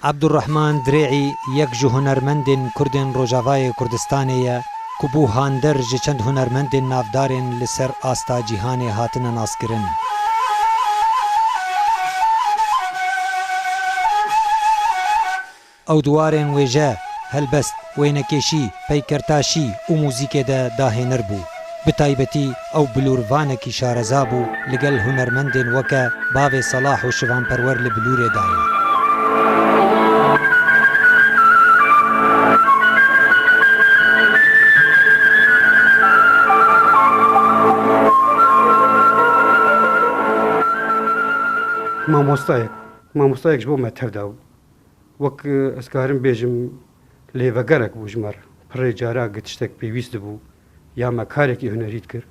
عبدالرحمن درێعی یەک ji hunermendên Kurdên Rojavayê Kurdistanê ye ku bû hander ji çend hunermendên navdarên li ser asta cîhanê hatine naskirin. Ew diwarên wêje, helbest, wênekêşî, peykertaşî û mûzîkê de dahênir bû. Bi taybetî ew bilûrvanekî şareza bû li gel hunermendên weke bavê Salah û şivanperwer li Bilûrê daye. مامۆستایەک بۆ مەتەردا و وەک ئەسکارم بێژم لێڤەگەرێک بوو ژمار پڕێ جارا گەت شتێک پێویست بوو یامە کارێکی هونەریت کرد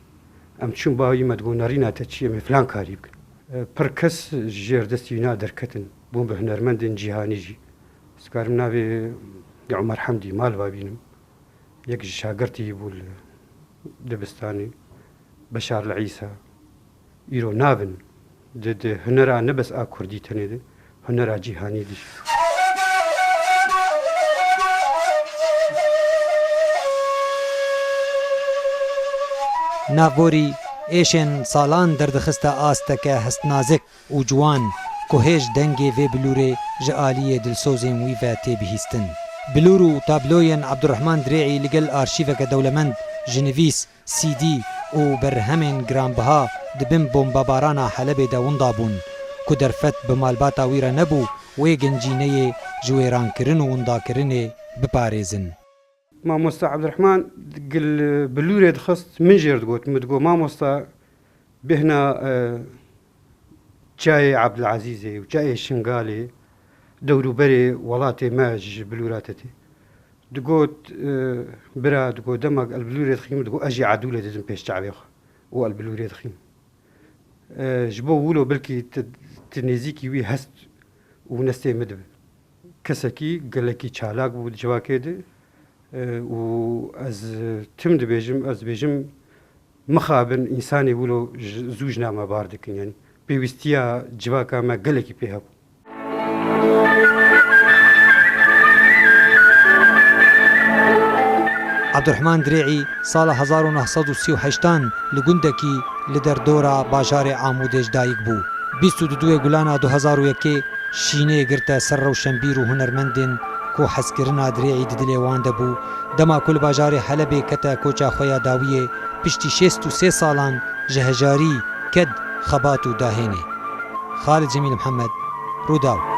ئەم چوون باوی مەدگۆنەری ناتە چی ئەمێ فلان کاری بکە پڕ کەس ژێردەستی وینا دەرکەتن بووم بە هونەرمەندێن جیهانیژی ئەسکارم ناوێ عومەر حەمدی ماڵ وابینم یەک شاگرتی بوو لە دەبستانی بەشار لە عیسا ئیرۆ نابن هنەرا نەبەس ئا کوردی تەنێدە هنەرا جیهانی دیش ناڤۆری ئێشێن ساڵان دەردەخستە ئاستەکە هەستنازک û ciwan ku hêj dengê vê Bilûrê ji aliyê dilsozên wî ve tê bihîstin. Bilûr û tabloyên Abdurrahman Dirêعî li gel arşîveke dewlemend ji nivîs, CD û berhemên giranbiha di bin bombabarana Helebê de winda bûn ku derfet bi malbata wî re nebû wê gincîneyê ji wêrankirin û windakirinê biparêzin. مامۆستا عەبدوڕحمان گل بلوورێ دخست من ژێر دگوت مدگۆ مامۆستا بهنا چایê عەبدولعەزیزê و چایê شنگالê dewrûberê welatê me ji bilûratê tê digot bira digot demek el bilûrê dixîm digot ez jî edûlê dizim pêş çavê xwe û el bilûrê dixîm ji bo wilo bilkî ti nêzîkî wî hest û nestê min dibe kesekî gelekî çalak bû di civakê de û ez tim dibêjim ez dibêjim mixabin însanê wilo zû jina me bar dikin yani pêwîstiya civaka me gelekî pê hebû. عبدالرحمان درێعی ساڵە 1938 li gundekî li derdora bajarê Amûdê dayîk bû. 22 gulana 2001 şînê girte ser rewşenbîr û hunermendên ku hezkirina Dirêعî di dilê wan de bû dema ku li bajarê Helebê kete koça xwe ya dawiyê piştî 63 salan ji hejarî, ked, xebat û dahênê. Xalid Cemîl Mihemed, Rûdaw.